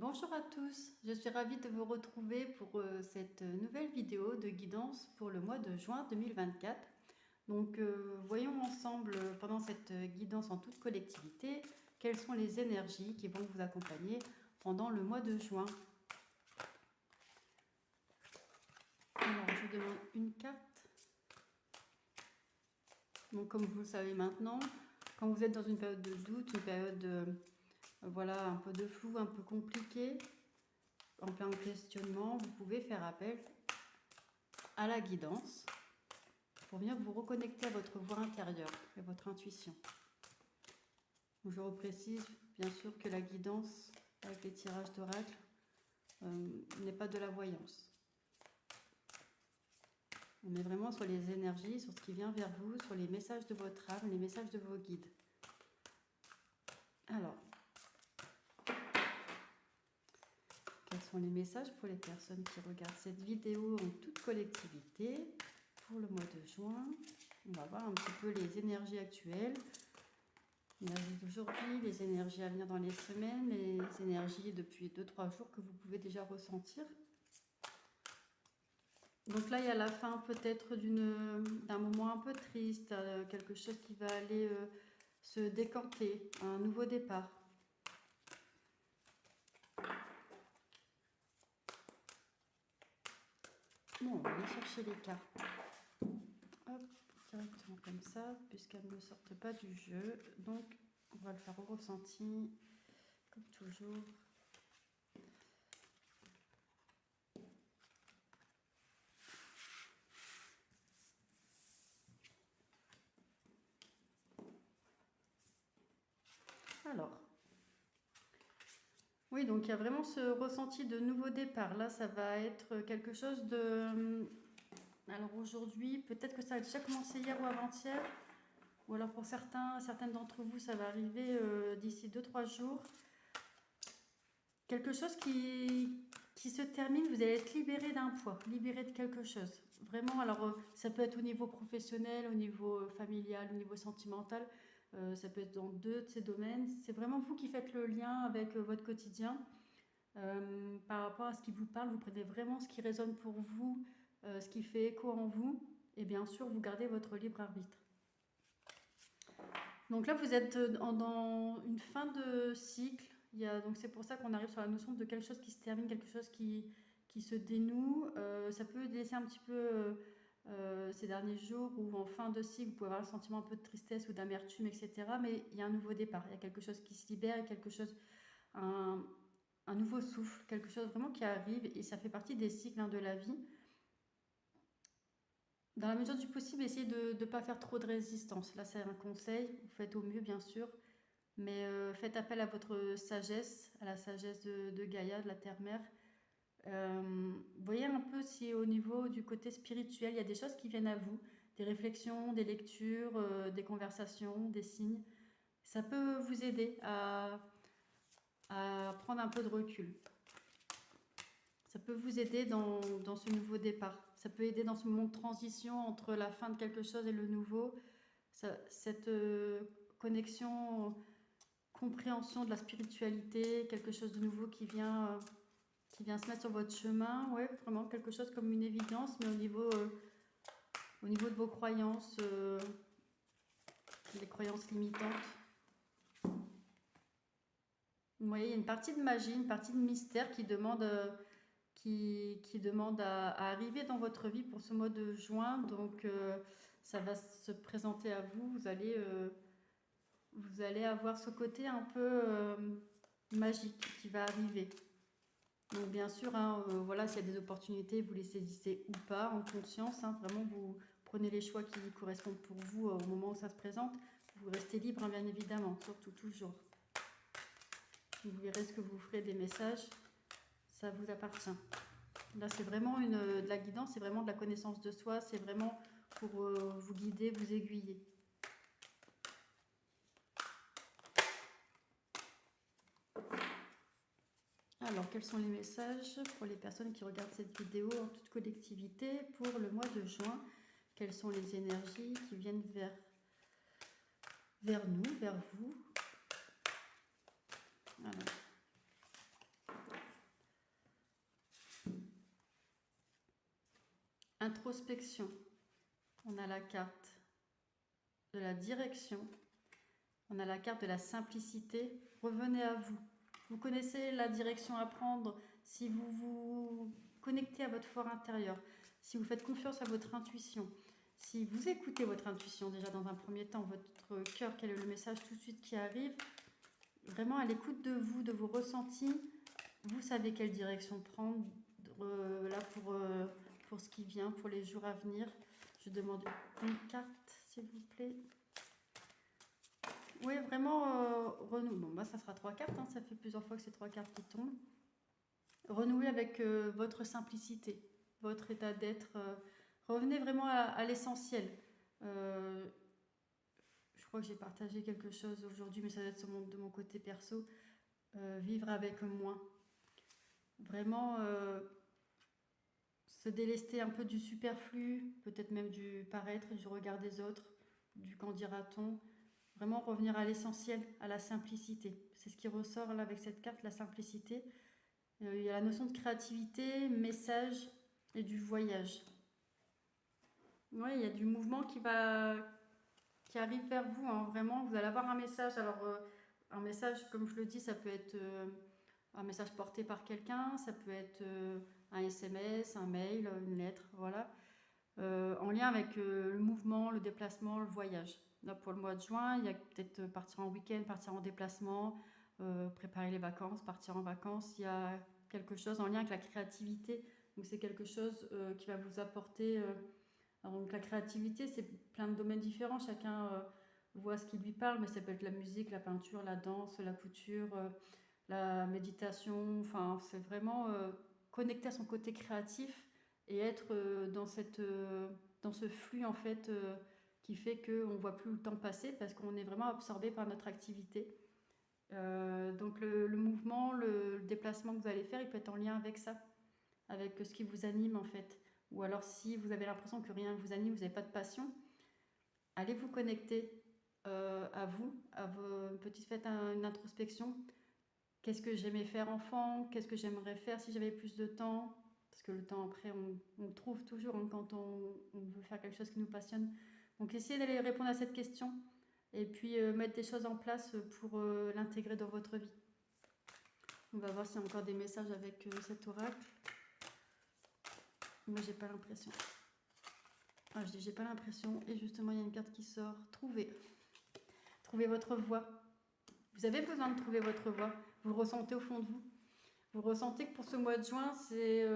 Bonjour à tous, je suis ravie de vous retrouver pour cette nouvelle vidéo de guidance pour le mois de juin 2024. Donc voyons ensemble pendant cette guidance en toute collectivité quelles sont les énergies qui vont vous accompagner pendant le mois de juin. Alors je demande une carte. Donc comme vous le savez maintenant, quand vous êtes dans une période de doute, une période voilà, un peu de flou, un peu compliqué, en plein questionnement, vous pouvez faire appel à la guidance pour venir vous reconnecter à votre voix intérieure et votre intuition. Donc je reprécise bien sûr que la guidance avec les tirages d'oracle n'est pas de la voyance. On est vraiment sur les énergies, sur ce qui vient vers vous, sur les messages de votre âme, les messages de vos guides. Alors, quels sont les messages pour les personnes qui regardent cette vidéo en toute collectivité pour le mois de juin? On va voir un petit peu les énergies actuelles, l'énergie d'aujourd'hui, les énergies à venir dans les semaines, les énergies depuis 2-3 jours que vous pouvez déjà ressentir. Donc là, il y a la fin peut-être d'un moment un peu triste, quelque chose qui va aller se décanter, un nouveau départ. Bon, on va aller chercher les cartes. Hop, directement comme ça, puisqu'elles ne sortent pas du jeu. Donc, on va le faire au ressenti, comme toujours. Alors, oui, donc il y a vraiment ce ressenti de nouveau départ. Là, ça va être quelque chose de... Alors aujourd'hui, peut-être que ça a déjà commencé hier ou avant-hier. Ou alors pour certaines d'entre vous, ça va arriver d'ici 2-3 jours. Quelque chose qui se termine, vous allez être libéré d'un poids, libéré de quelque chose. Vraiment, alors ça peut être au niveau professionnel, au niveau familial, au niveau sentimental. Ça peut être dans deux de ces domaines. C'est vraiment vous qui faites le lien avec votre quotidien. Par rapport à ce qui vous parle, vous prenez vraiment ce qui résonne pour vous, ce qui fait écho en vous. Et bien sûr, vous gardez votre libre arbitre. Donc là, vous êtes dans une fin de cycle. Donc c'est pour ça qu'on arrive sur la notion de quelque chose qui se termine, quelque chose qui se dénoue. Ça peut laisser un petit peu ces derniers jours où en fin de cycle, vous pouvez avoir le sentiment un peu de tristesse ou d'amertume, etc. Mais il y a un nouveau départ, il y a quelque chose qui se libère, il y a quelque chose, un nouveau souffle, quelque chose vraiment qui arrive et ça fait partie des cycles de la vie. Dans la mesure du possible, essayez de ne pas faire trop de résistance. Là, c'est un conseil, vous faites au mieux, bien sûr. Mais faites appel à votre sagesse, à la sagesse de Gaïa, de la Terre-Mère. Voyez un peu si au niveau du côté spirituel, il y a des choses qui viennent à vous, des réflexions, des lectures, des conversations, des signes. Ça peut vous aider à prendre un peu de recul. Ça peut vous aider dans ce nouveau départ. Ça peut aider dans ce moment de transition entre la fin de quelque chose et le nouveau. Cette connexion, compréhension de la spiritualité, quelque chose de nouveau qui vient se mettre sur votre chemin. Ouais, vraiment quelque chose comme une évidence, mais au niveau de vos croyances, les croyances limitantes. Vous voyez, il y a une partie de magie, une partie de mystère qui demande... demande à arriver dans votre vie pour ce mois de juin. Donc, ça va se présenter à vous. Vous allez avoir ce côté un peu magique qui va arriver. Donc, bien sûr, voilà, s'il y a des opportunités, vous les saisissez ou pas en conscience. Vraiment, vous prenez les choix qui correspondent pour vous au moment où ça se présente. Vous restez libre, bien évidemment, surtout toujours. Vous verrez ce que vous ferez des messages. Ça vous appartient. Là, c'est vraiment de la guidance, c'est vraiment de la connaissance de soi, c'est vraiment pour vous guider, vous aiguiller. Alors, quels sont les messages pour les personnes qui regardent cette vidéo en toute collectivité pour le mois de juin? Quelles sont les énergies qui viennent vers nous, vers vous? Alors. l'introspection, on a la carte de la direction, on a la carte de la simplicité. Revenez à vous. Vous connaissez la direction à prendre si vous vous connectez à votre fort intérieur, si vous faites confiance à votre intuition, si vous écoutez votre intuition déjà dans un premier temps, votre cœur, quel est le message tout de suite qui arrive, vraiment à l'écoute de vous, de vos ressentis, vous savez quelle direction prendre là pour ce qui vient, pour les jours à venir. Je demande une carte, s'il vous plaît. Oui, vraiment, renouer. Bon, moi, ça sera 3 cartes, hein, ça fait plusieurs fois que c'est 3 cartes qui tombent. Renouer avec votre simplicité, votre état d'être. Revenez vraiment à l'essentiel. Je crois que j'ai partagé quelque chose aujourd'hui, mais ça doit être de mon côté perso. Vivre avec moins. Vraiment se délester un peu du superflu, peut-être même du paraître, du regard des autres, du qu'en dira-t-on. Vraiment revenir à l'essentiel, à la simplicité. C'est ce qui ressort là avec cette carte, la simplicité. Il y a la notion de créativité, message et du voyage. Oui, il y a du mouvement qui arrive vers vous, hein, vraiment. Vous allez avoir un message. Alors, un message, comme je le dis, ça peut être un message porté par quelqu'un, ça peut être un SMS, un mail, une lettre, voilà. En lien avec le mouvement, le déplacement, le voyage. Là, pour le mois de juin, il y a peut-être partir en week-end, partir en déplacement, préparer les vacances, partir en vacances. Il y a quelque chose en lien avec la créativité. Donc, c'est quelque chose qui va vous apporter... alors, donc, la créativité, c'est plein de domaines différents. Chacun voit ce qui lui parle, mais ça peut être la musique, la peinture, la danse, la couture, la méditation. Enfin, c'est vraiment connecter à son côté créatif et être dans ce flux, en fait, qui fait qu'on ne voit plus le temps passer parce qu'on est vraiment absorbé par notre activité. Donc le mouvement, le déplacement que vous allez faire, il peut être en lien avec ça, avec ce qui vous anime en fait. Ou alors si vous avez l'impression que rien ne vous anime, vous n'avez pas de passion, allez vous connecter à vous, faites une introspection. Qu'est-ce que j'aimais faire enfant? Qu'est-ce que j'aimerais faire si j'avais plus de temps? Parce que le temps après, on le trouve toujours hein, quand on veut faire quelque chose qui nous passionne. Donc essayez d'aller répondre à cette question et puis mettre des choses en place pour l'intégrer dans votre vie. On va voir s'il y a encore des messages avec cet oracle. Moi, j'ai pas l'impression. Ah, je dis j'ai pas l'impression. Et justement, il y a une carte qui sort. Trouvez votre voie. Vous avez besoin de trouver votre voie. Vous le ressentez au fond de vous. Vous ressentez que pour ce mois de juin, c'est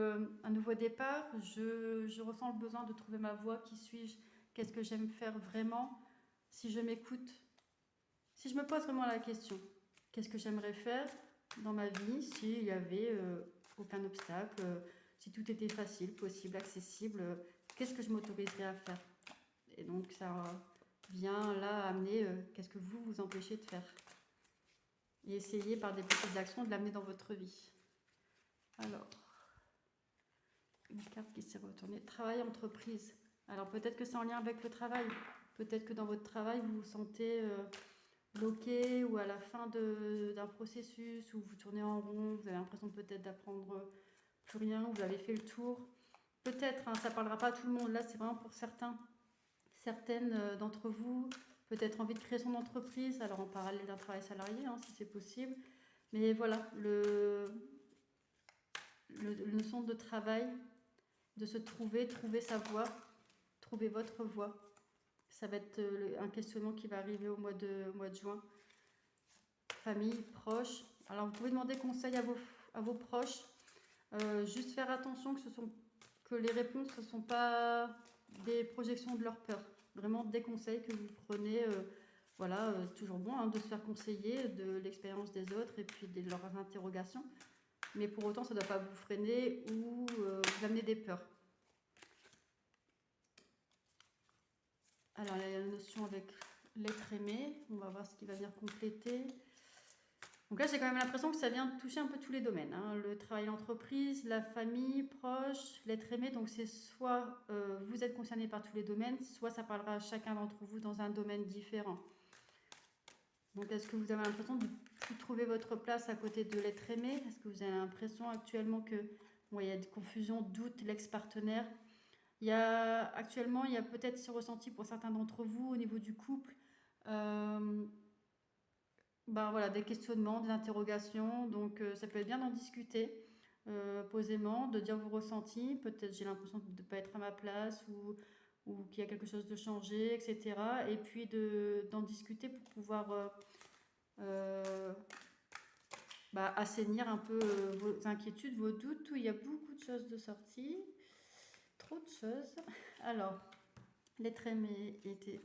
un nouveau départ. Je ressens le besoin de trouver ma voie. Qui suis-je? Qu'est-ce que j'aime faire vraiment? Si je m'écoute, si je me pose vraiment la question, qu'est-ce que j'aimerais faire dans ma vie s'il n'y avait aucun obstacle, si tout était facile, possible, accessible, qu'est-ce que je m'autoriserais à faire? Et donc ça vient là amener qu'est-ce que vous vous empêchez de faire? Et essayez par des petites actions de l'amener dans votre vie. Alors, une carte qui s'est retournée. Travail, entreprise. Alors peut-être que c'est en lien avec le travail. Peut-être que dans votre travail, vous vous sentez bloqué ou à la fin d'un processus où vous tournez en rond, vous avez l'impression peut-être d'apprendre plus rien, vous avez fait le tour. Peut-être, hein, ça ne parlera pas à tout le monde. Là, c'est vraiment pour certaines d'entre vous. Peut-être envie de créer son entreprise, alors en parallèle d'un travail salarié, hein, si c'est possible. Mais voilà, le notion de travail, de se trouver sa voie, trouver votre voie. Ça va être un questionnement qui va arriver au mois de juin. Famille, proches. Alors vous pouvez demander conseil à vos proches. Juste faire attention que les réponses ne sont pas des projections de leur peur. Vraiment des conseils que vous prenez. Voilà, toujours bon hein, de se faire conseiller de l'expérience des autres et puis de leurs interrogations. Mais pour autant, ça ne doit pas vous freiner ou vous amener des peurs. Alors, il y a la notion avec l'être aimé. On va voir ce qui va venir compléter. Donc là, j'ai quand même l'impression que ça vient toucher un peu tous les domaines. Hein. Le travail d'entreprise, la famille, proche, l'être aimé. Donc c'est soit vous êtes concerné par tous les domaines, soit ça parlera à chacun d'entre vous dans un domaine différent. Donc est-ce que vous avez l'impression de plus trouver votre place à côté de l'être aimé? Est-ce que vous avez l'impression actuellement que il y a des confusions, doutes, l'ex-partenaire? Actuellement, il y a peut-être ce ressenti pour certains d'entre vous au niveau du couple. Euh, Ben voilà, des questionnements, des interrogations. Donc, ça peut être bien d'en discuter posément, de dire vos ressentis. Peut-être j'ai l'impression de ne pas être à ma place ou qu'il y a quelque chose de changé, etc. Et puis d'en discuter pour pouvoir euh, assainir un peu vos inquiétudes, vos doutes. Il y a beaucoup de choses de sortie, trop de choses. Alors, l'être aimé était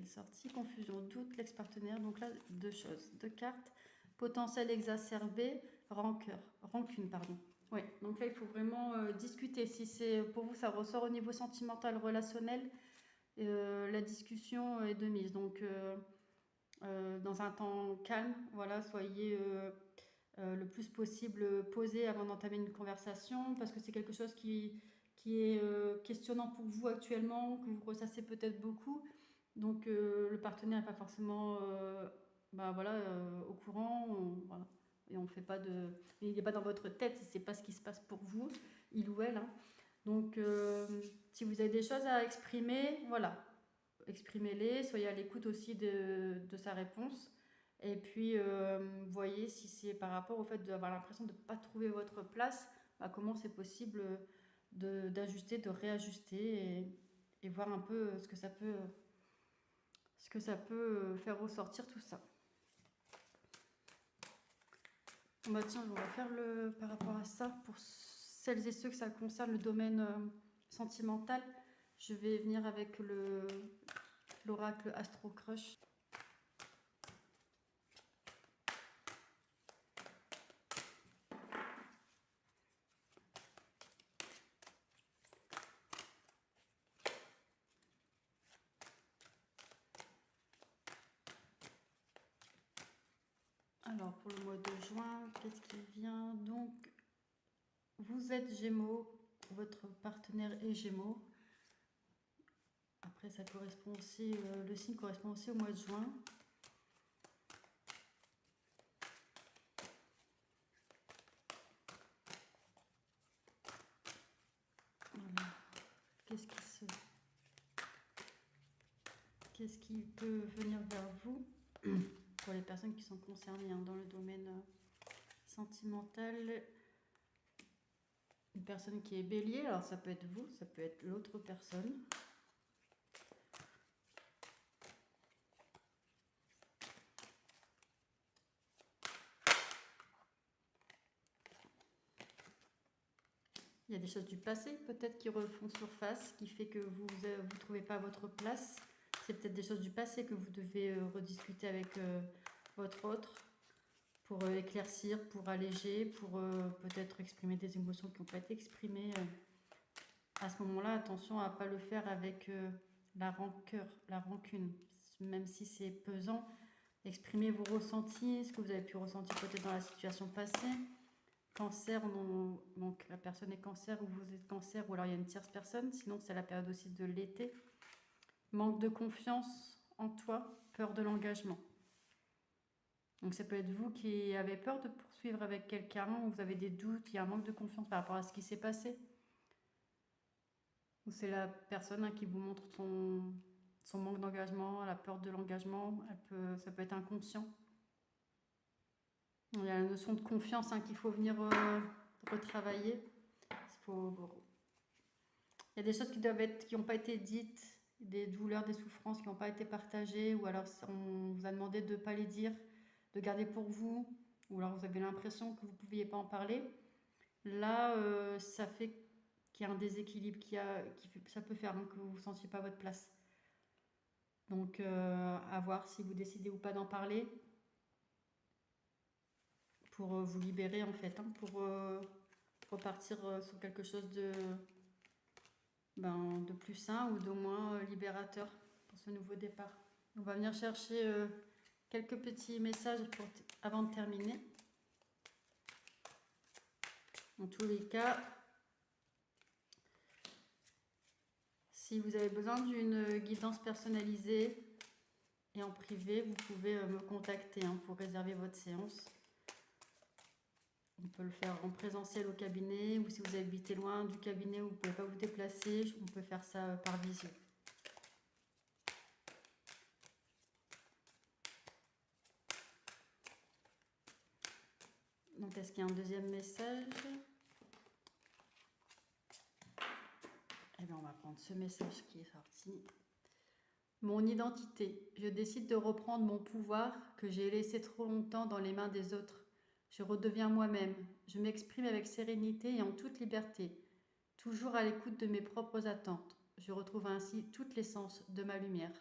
sortie, confusion, doute, l'ex-partenaire. Donc là, deux choses, deux cartes. Potentiel exacerbé, rancune, pardon. Oui, donc là, il faut vraiment discuter. Si c'est pour vous, ça ressort au niveau sentimental, relationnel, la discussion est de mise. Donc, dans un temps calme, voilà, soyez le plus possible posé avant d'entamer une conversation, parce que c'est quelque chose qui est questionnant pour vous actuellement, que vous ressassez peut-être beaucoup. Donc le partenaire n'est pas forcément au courant, voilà. Et on fait pas de, il n'est pas dans votre tête, il ne sait pas ce qui se passe pour vous, il ou elle, hein. Donc si vous avez des choses à exprimer, voilà, exprimez-les, soyez à l'écoute aussi de sa réponse. Et puis voyez si c'est par rapport au fait d'avoir l'impression de ne pas trouver votre place, comment c'est possible d'ajuster, de réajuster et voir un peu ce que ça peut faire ressortir tout ça. Tiens, on va faire par rapport à ça, pour celles et ceux que ça concerne le domaine sentimental, je vais venir avec l'oracle Astro Crush. Alors, pour le mois de juin, qu'est-ce qui vient? Donc, vous êtes Gémeaux, votre partenaire est Gémeaux. Après, ça correspond aussi, le signe correspond aussi au mois de juin. Voilà. Qu'est-ce qui peut venir vers vous pour les personnes qui sont concernées dans le domaine sentimental? Une personne qui est bélier, alors ça peut être vous, ça peut être l'autre personne. Il y a des choses du passé peut-être qui refont surface, qui fait que vous ne trouvez pas votre place. C'est peut-être des choses du passé que vous devez rediscuter avec votre autre pour éclaircir, pour alléger, pour peut-être exprimer des émotions qui n'ont pas été exprimées. À ce moment-là, attention à ne pas le faire avec la rancœur, la rancune. Même si c'est pesant, exprimez vos ressentis, ce que vous avez pu ressentir peut-être dans la situation passée. Cancer, donc la personne est cancer ou vous êtes cancer, ou alors il y a une tierce personne, sinon c'est la période aussi de l'été. Manque de confiance en toi, peur de l'engagement. Donc ça peut être vous qui avez peur de poursuivre avec quelqu'un, ou vous avez des doutes, il y a un manque de confiance par rapport à ce qui s'est passé. Ou c'est la personne qui vous montre son manque d'engagement, la peur de l'engagement, ça peut être inconscient. Il y a la notion de confiance qu'il faut venir retravailler. Il y a des choses qui n'ont pas été dites, des douleurs, des souffrances qui n'ont pas été partagées, ou alors on vous a demandé de ne pas les dire, de garder pour vous, ou alors vous avez l'impression que vous ne pouviez pas en parler. Là, ça fait qu'il y a un déséquilibre, ça peut faire que vous ne sentiez pas votre place. Donc, à voir si vous décidez ou pas d'en parler, pour vous libérer en fait, pour repartir sur quelque chose de plus sain ou d'au moins libérateur pour ce nouveau départ. On va venir chercher quelques petits messages avant de terminer. En tous les cas, si vous avez besoin d'une guidance personnalisée et en privé, vous pouvez me contacter pour réserver votre séance. On peut le faire en présentiel au cabinet, ou si vous habitez loin du cabinet, vous ne pouvez pas vous déplacer, on peut faire ça par visio. Donc, est-ce qu'il y a un deuxième message? Eh bien, on va prendre ce message qui est sorti. Mon identité. Je décide de reprendre mon pouvoir que j'ai laissé trop longtemps dans les mains des autres. Je redeviens moi-même. Je m'exprime avec sérénité et en toute liberté, toujours à l'écoute de mes propres attentes. Je retrouve ainsi toute l'essence de ma lumière.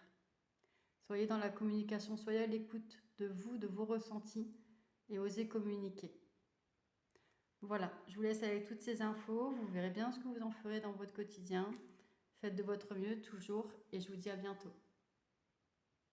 Soyez dans la communication, soyez à l'écoute de vos ressentis et osez communiquer. Voilà, je vous laisse avec toutes ces infos. Vous verrez bien ce que vous en ferez dans votre quotidien. Faites de votre mieux toujours et je vous dis à bientôt.